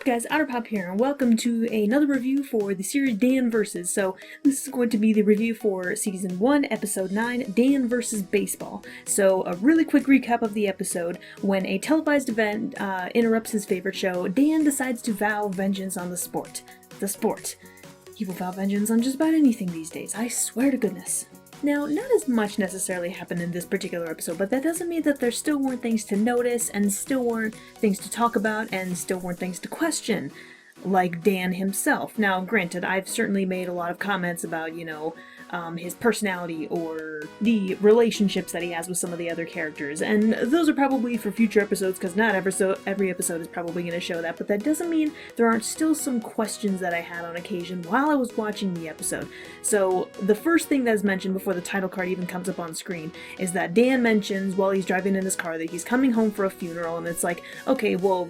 guys, Otterpop here, and welcome to another review for the series Dan vs. So, this is going to be the review for Season 1, Episode 9, Dan vs. Baseball. So, a really quick recap of the episode. When a televised event interrupts his favorite show, Dan decides to vow vengeance on the sport. The sport. He will vow vengeance on just about anything these days, I swear to goodness. Now, not as much necessarily happened in this particular episode, but that doesn't mean that there still weren't things to notice, and still weren't things to talk about, and still weren't things to question, like Dan himself. Now, granted, I've certainly made a lot of comments about, his personality or the relationships that he has with some of the other characters, and those are probably for future episodes, because not every episode is probably going to show that, but that doesn't mean there aren't still some questions that I had on occasion while I was watching the episode. So, the first thing that is mentioned before the title card even comes up on screen is that Dan mentions while he's driving in his car that he's coming home for a funeral, and it's like, okay, well,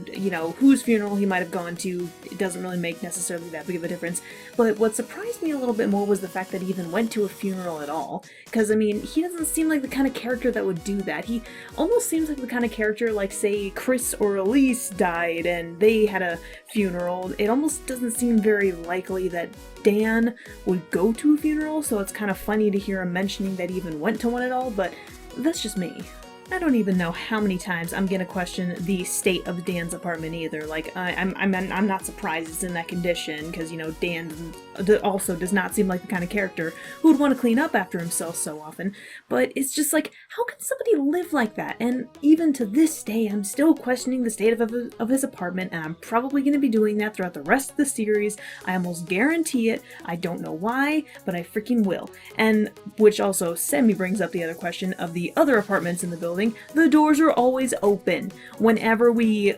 whose funeral he might have gone to, it doesn't really make necessarily that big of a difference, but what surprised me a little bit more was the fact that he even went to a funeral at all, because, I mean, he doesn't seem like the kind of character that would do that. He almost seems like the kind of character, like, say, Chris or Elise died and they had a funeral. It almost doesn't seem very likely that Dan would go to a funeral, so it's kind of funny to hear him mentioning that he even went to one at all, but that's just me. I don't even know how many times I'm gonna question the state of Dan's apartment either. Like, I'm not surprised it's in that condition, because, Dan also does not seem like the kind of character who would want to clean up after himself so often. But it's just like, how can somebody live like that? And even to this day, I'm still questioning the state of his apartment, and I'm probably gonna be doing that throughout the rest of the series. I almost guarantee it. I don't know why, but I freaking will. And which also semi-brings up the other question of the other apartments in the building. The doors are always open. Whenever the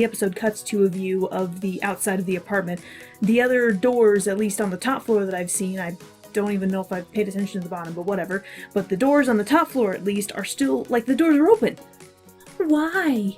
episode cuts to a view of the outside of the apartment, the other doors, at least on the top floor that I've seen, I don't even know if I've paid attention to the bottom, but whatever, but the doors on the top floor at least are still, like, the doors are open. Why?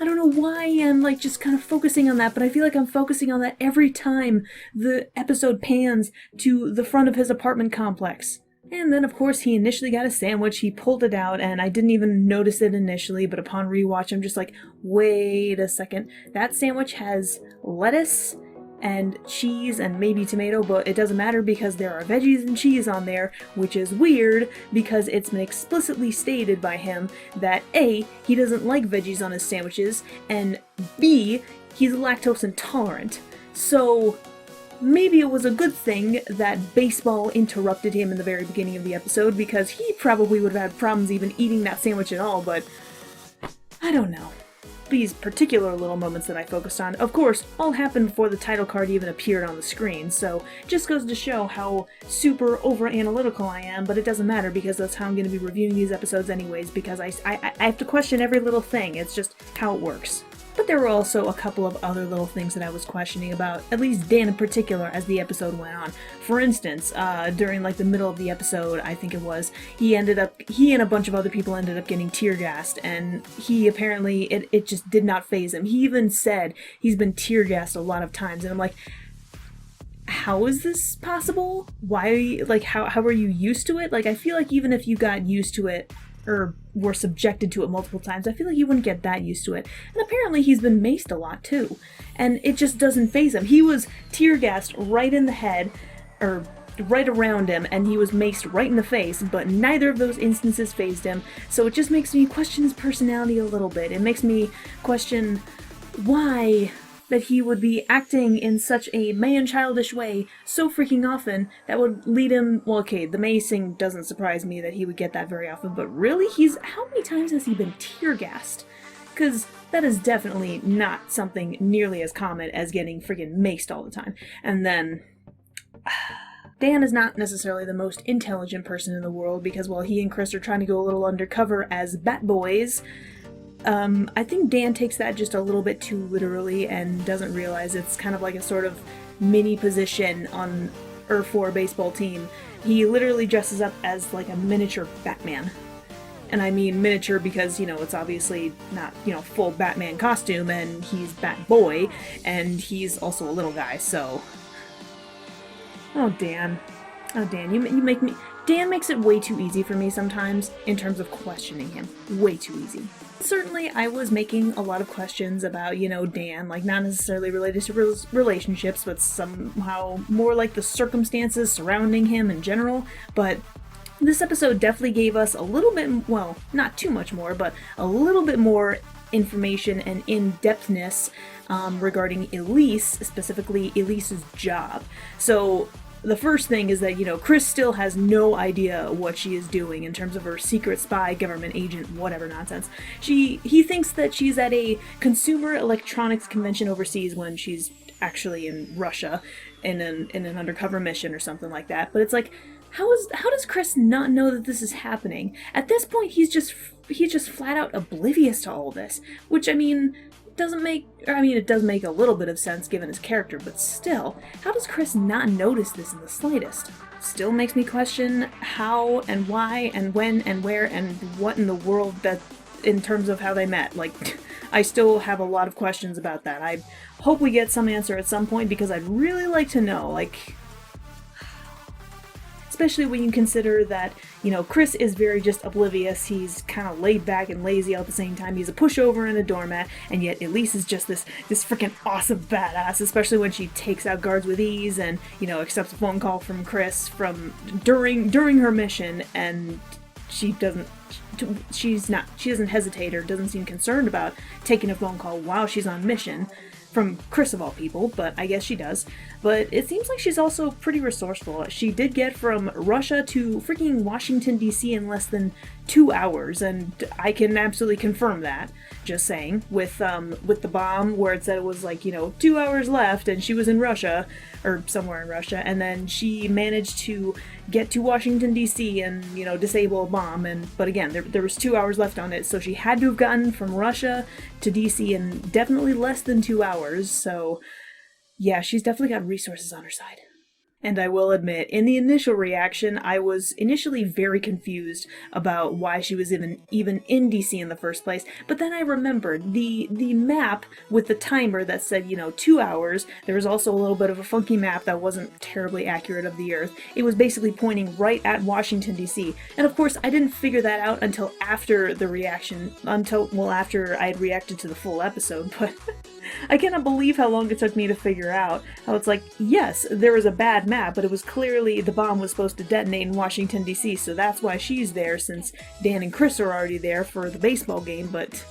I don't know why I'm, like, just kind of focusing on that, but I feel like I'm focusing on that every time the episode pans to the front of his apartment complex. And then, of course, he initially got a sandwich, he pulled it out, and I didn't even notice it initially, but upon rewatch, I'm just like, wait a second, that sandwich has lettuce and cheese and maybe tomato, but it doesn't matter because there are veggies and cheese on there, which is weird because it's been explicitly stated by him that A, he doesn't like veggies on his sandwiches, and B, he's lactose intolerant. So maybe it was a good thing that baseball interrupted him in the very beginning of the episode, because he probably would have had problems even eating that sandwich at all, but I don't know. These particular little moments that I focused on, of course, all happened before the title card even appeared on the screen, so just goes to show how super over-analytical I am, but it doesn't matter because that's how I'm going to be reviewing these episodes anyways, because I have to question every little thing. It's just how it works. But there were also a couple of other little things that I was questioning about, at least Dan in particular, as the episode went on. For instance, during like the middle of the episode, I think it was, he and a bunch of other people ended up getting tear gassed, and he apparently, it just did not faze him. He even said he's been tear gassed a lot of times, and I'm like, how is this possible? Why, like, how are you used to it? Like, I feel like even if you got used to it, or were subjected to it multiple times, I feel like you wouldn't get that used to it. And apparently he's been maced a lot too. And it just doesn't faze him. He was tear gassed right in the head, or right around him, and he was maced right in the face, but neither of those instances fazed him. So it just makes me question his personality a little bit. It makes me question why that he would be acting in such a man-childish way so freaking often that would lead him, well, okay, the macing doesn't surprise me that he would get that very often, but really, how many times has he been tear-gassed? Because that is definitely not something nearly as common as getting freaking maced all the time. And then Dan is not necessarily the most intelligent person in the world, because while he and Chris are trying to go a little undercover as bat boys, I think Dan takes that just a little bit too literally and doesn't realize it's kind of like a sort of mini position on Earth 4 baseball team. He literally dresses up as like a miniature Batman. And I mean miniature because, it's obviously not, full Batman costume, and he's Batboy, and he's also a little guy, so. Oh, Dan. Oh, Dan, you make me. Dan makes it way too easy for me sometimes in terms of questioning him. Way too easy. Certainly, I was making a lot of questions about, Dan, like not necessarily related to relationships, but somehow more like the circumstances surrounding him in general. But this episode definitely gave us a little bit, well, not too much more, but a little bit more information and in-depthness regarding Elise, specifically Elise's job. So the first thing is that, Chris still has no idea what she is doing in terms of her secret spy, government agent, whatever nonsense. He thinks that she's at a consumer electronics convention overseas when she's actually in Russia in an undercover mission or something like that. But it's like, how does Chris not know that this is happening? At this point, he's just flat out oblivious to all this, which, it does make a little bit of sense given his character, but still, how does Chris not notice this in the slightest? Still makes me question how and why and when and where and what in the world that, in terms of how they met. Like, I still have a lot of questions about that. I hope we get some answer at some point because I'd really like to know, like, especially when you consider that, Chris is very just oblivious. He's kind of laid back and lazy all at the same time. He's a pushover and a doormat, and yet Elise is just this freaking awesome badass, especially when she takes out guards with ease and, accepts a phone call from Chris during her mission, and she doesn't hesitate or doesn't seem concerned about taking a phone call while she's on mission. From Chris of all people, but I guess she does. But it seems like she's also pretty resourceful. She did get from Russia to freaking Washington, D.C. in less than 2 hours, and I can absolutely confirm that. Just saying. With the bomb, where it said it was like, 2 hours left, and she was in Russia, or somewhere in Russia, and then she managed to get to Washington, D.C. and, disable a bomb, but again, there was 2 hours left on it, so she had to have gotten from Russia to D.C. in definitely less than 2 hours, so yeah, she's definitely got resources on her side. And I will admit, in the initial reaction, I was initially very confused about why she was even in DC in the first place, but then I remembered the map with the timer that said, 2 hours. There was also a little bit of a funky map that wasn't terribly accurate of the Earth. It was basically pointing right at Washington, D.C. And of course, I didn't figure that out until after the reaction, after I had reacted to the full episode, but I cannot believe how long it took me to figure out how it's like, yes, there was a bad map, but it was clearly the bomb was supposed to detonate in Washington, D.C., so that's why she's there, since Dan and Chris are already there for the baseball game, but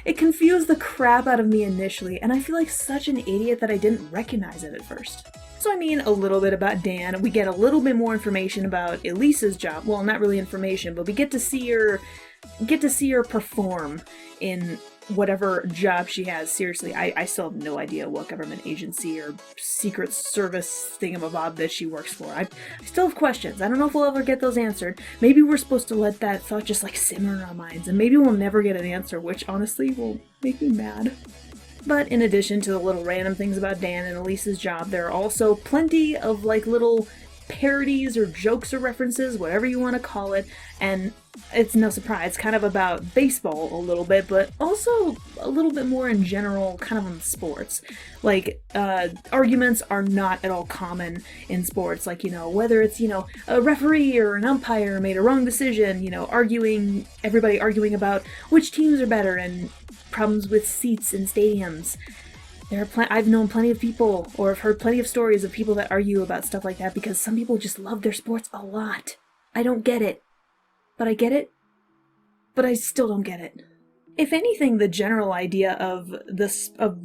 it confused the crap out of me initially, and I feel like such an idiot that I didn't recognize it at first. So a little bit about Dan. We get a little bit more information about Elise's job. Well, not really information, but we get to see her perform in whatever job she has. Seriously, I still have no idea what government agency or secret service thingamabob that she works for. I still have questions. I don't know if we'll ever get those answered. Maybe we're supposed to let that thought just simmer in our minds, and maybe we'll never get an answer, which honestly will make me mad. But in addition to the little random things about Dan and Elise's job, there are also plenty of little parodies or jokes or references, whatever you want to call it, and it's no surprise, kind of about baseball a little bit, but also a little bit more in general, kind of on sports. Arguments are not at all common in sports, whether it's, a referee or an umpire made a wrong decision, everybody arguing about which teams are better, and problems with seats in stadiums. I've known plenty of people, or I've heard plenty of stories of people that argue about stuff like that because some people just love their sports a lot. I don't get it. But I get it. But I still don't get it. If anything, the general idea of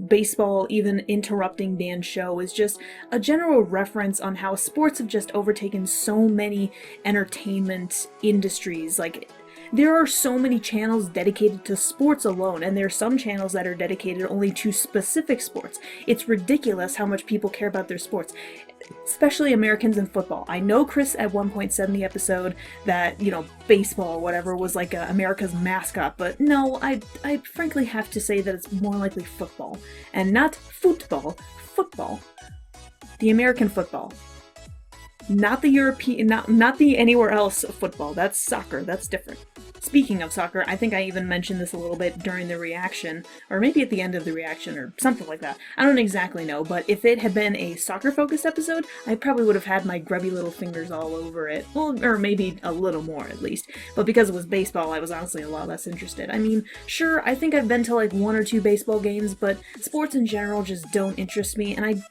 baseball even interrupting Dan's show is just a general reference on how sports have just overtaken so many entertainment industries. There are so many channels dedicated to sports alone, and there are some channels that are dedicated only to specific sports. It's ridiculous how much people care about their sports, especially Americans in football. I know Chris at one point said in the episode that, baseball or whatever was America's mascot, but no, I frankly have to say that it's more likely football. And not football, football. The American football. Not the European, not the anywhere else football. That's soccer, that's different. speaking of soccer, I think I even mentioned this a little bit during the reaction, or maybe at the end of the reaction, or something like that. I don't exactly know, but if it had been a soccer-focused episode, I probably would have had my grubby little fingers all over it. Well, or maybe a little more, at least. But because it was baseball, I was honestly a lot less interested. I mean, sure, I think I've been to like 1 or 2 baseball games, but sports in general just don't interest me, and I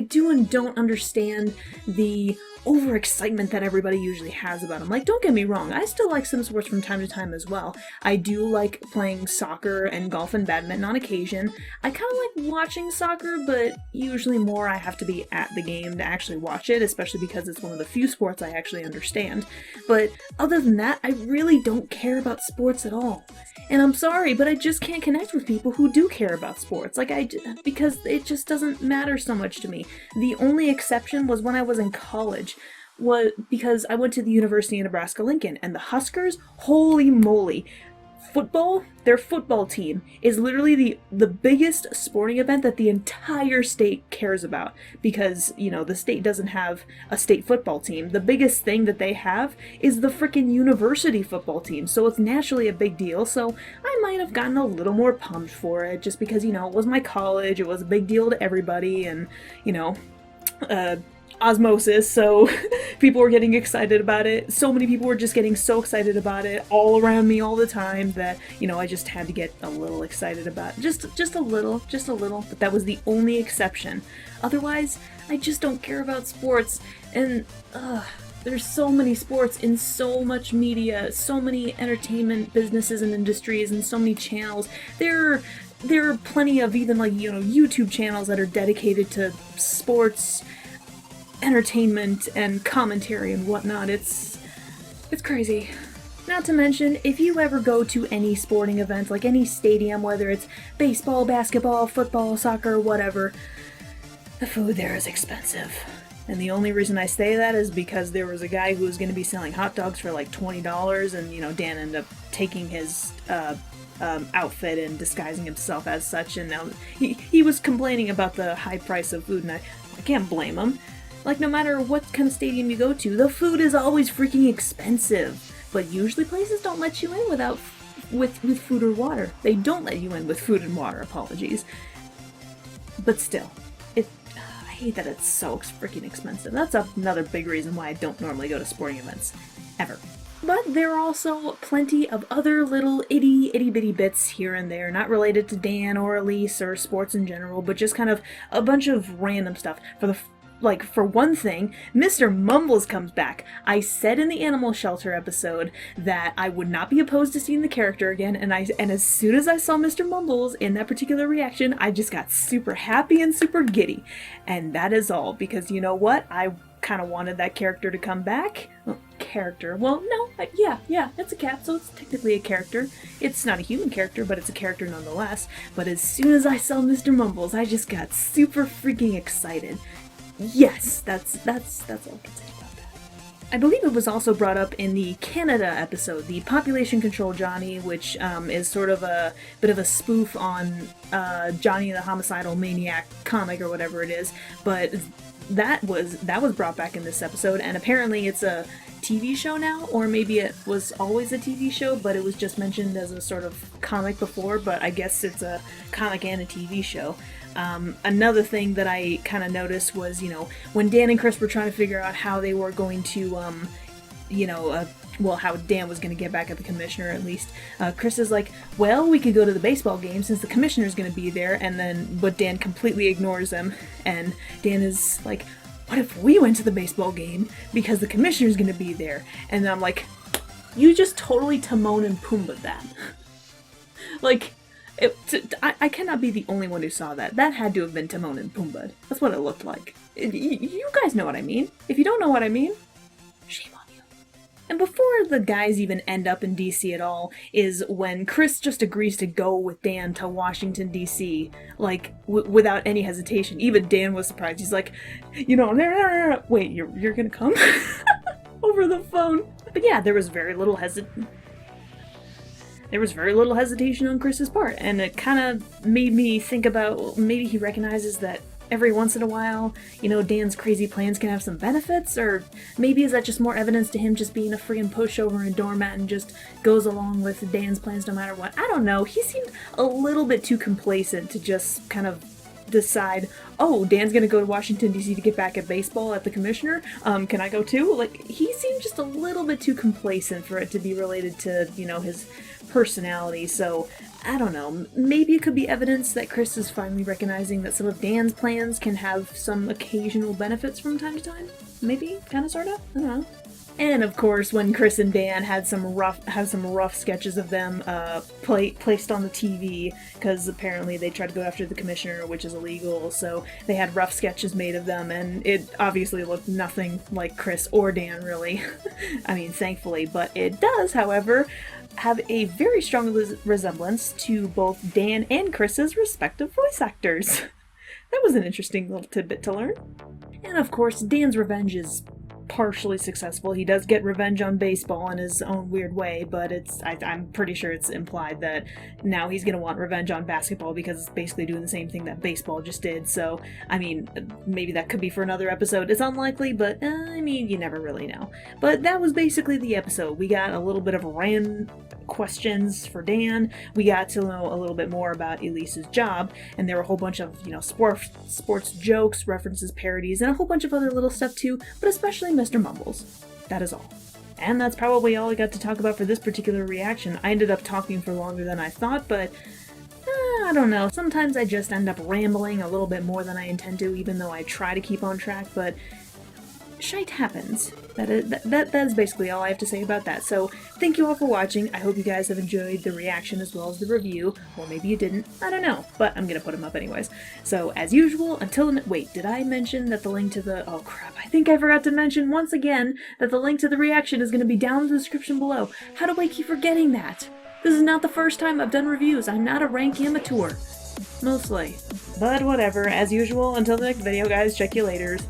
do and don't understand the overexcitement that everybody usually has about them. Like, don't get me wrong, I still like some sports from time to time as well. I do like playing soccer and golf and badminton on occasion. I kind of like watching soccer, but usually more I have to be at the game to actually watch it, especially because it's one of the few sports I actually understand. But other than that, I really don't care about sports at all. And I'm sorry, but I just can't connect with people who do care about sports. Because it just doesn't matter so much to me. The only exception was when I was in college, because I went to the University of Nebraska-Lincoln, and the Huskers, holy moly, their football team is literally the biggest sporting event that the entire state cares about, because, you know, the state doesn't have a state football team. The biggest thing that they have is the frickin' university football team, so it's naturally a big deal, so I might have gotten a little more pumped for it, just because, you know, it was my college, it was a big deal to everybody, and, you know, osmosis, so people were getting excited about it. So many people were just getting so excited about it all around me all the time that, you know, I just had to get a little excited about it. Just a little, but that was the only exception. Otherwise, I just don't care about sports, and there's so many sports in so much media, so many entertainment businesses and industries, and so many channels. There are plenty of even, like, you know, YouTube channels that are dedicated to sports entertainment and commentary and whatnot. It's crazy. Not to mention, if you ever go to any sporting event, like any stadium, whether it's baseball, basketball, football, soccer, whatever, the food there is expensive. And the only reason I say that is because there was a guy who was going to be selling hot dogs for like $20, and, you know, Dan ended up taking his outfit and disguising himself as such, and now he was complaining about the high price of food, and I can't blame him. Like, no matter what kind of stadium you go to, the food is always freaking expensive. But usually places don't let you in with food or water. They don't let you in with food and water, apologies. But still, I hate that it's so freaking expensive. That's another big reason why I don't normally go to sporting events. Ever. But there are also plenty of other little itty-bitty bits here and there, not related to Dan or Elise or sports in general, but just kind of a bunch of random stuff. For one thing, Mr. Mumbles comes back. I said in the animal shelter episode that I would not be opposed to seeing the character again, and as soon as I saw Mr. Mumbles in that particular reaction, I just got super happy and super giddy. And that is all, because you know what? I kind of wanted that character to come back. Yeah, it's a cat, so it's technically a character. It's not a human character, but it's a character nonetheless. But as soon as I saw Mr. Mumbles, I just got super freaking excited. Yes, that's all I can say about that. I believe it was also brought up in the Canada episode, the Population Control Johnny, which is sort of a bit of a spoof on Johnny the Homicidal Maniac comic or whatever it is, but that was brought back in this episode, and apparently it's a TV show now, or maybe it was always a TV show, but it was just mentioned as a sort of comic before, but I guess it's a comic and a TV show. Another thing that I kind of noticed was, you know, when Dan and Chris were trying to figure out how they were going to, how Dan was going to get back at the commissioner, at least, Chris is like, well, we could go to the baseball game since the commissioner's going to be there, but Dan completely ignores him, and Dan is like, what if we went to the baseball game because the commissioner's going to be there? And I'm like, you just totally Timon and Pumbaa that. Like, I cannot be the only one who saw that. That had to have been Timon and Pumbaa. That's what it looked like. You guys know what I mean. If you don't know what I mean, shame on you. And before the guys even end up in DC at all is when Chris just agrees to go with Dan to Washington, DC, like, without any hesitation. Even Dan was surprised. He's like, you know, wait, you're gonna come? Over the phone. But yeah, there was very little hesitation on Chris's part, and it kind of made me think about, maybe he recognizes that every once in a while, you know, Dan's crazy plans can have some benefits? Or maybe is that just more evidence to him just being a friggin' pushover and doormat and just goes along with Dan's plans no matter what? I don't know. He seemed a little bit too complacent to just kind of decide, oh, Dan's gonna go to Washington, D.C. to get back at baseball at the commissioner. Can I go too? Like, he seemed just a little bit too complacent for it to be related to, you know, his personality. So, I don't know. Maybe it could be evidence that Chris is finally recognizing that some of Dan's plans can have some occasional benefits from time to time. Maybe? Kinda, sorta? I don't know. And of course, when Chris and Dan had some rough sketches of them placed on the TV, because apparently they tried to go after the commissioner, which is illegal, so they had rough sketches made of them, and it obviously looked nothing like Chris or Dan, really. I mean, thankfully, but it does, however, have a very strong resemblance to both Dan and Chris's respective voice actors. That was an interesting little tidbit to learn. And of course, Dan's revenge is partially successful. He does get revenge on baseball in his own weird way, but I'm pretty sure it's implied that now he's gonna want revenge on basketball because it's basically doing the same thing that baseball just did. So, I mean, maybe that could be for another episode. It's unlikely, but I mean, you never really know. But that was basically the episode. We got a little bit of random questions for Dan. We got to know a little bit more about Elise's job, and there were a whole bunch of, you know, sports jokes, references, parodies, and a whole bunch of other little stuff too, but especially Mr. Mumbles. That is all. And that's probably all I got to talk about for this particular reaction. I ended up talking for longer than I thought, but I don't know. Sometimes I just end up rambling a little bit more than I intend to, even though I try to keep on track, but shite happens. That is basically all I have to say about that. So, thank you all for watching. I hope you guys have enjoyed the reaction as well as the review. Or maybe you didn't. I don't know. But I'm gonna put them up anyways. So, as usual, wait, did I mention that the link to the... Oh crap, I think I forgot to mention once again that the link to the reaction is gonna be down in the description below. How do I keep forgetting that? This is not the first time I've done reviews. I'm not a rank amateur. Mostly. But whatever, as usual, until the next video guys, check you laters.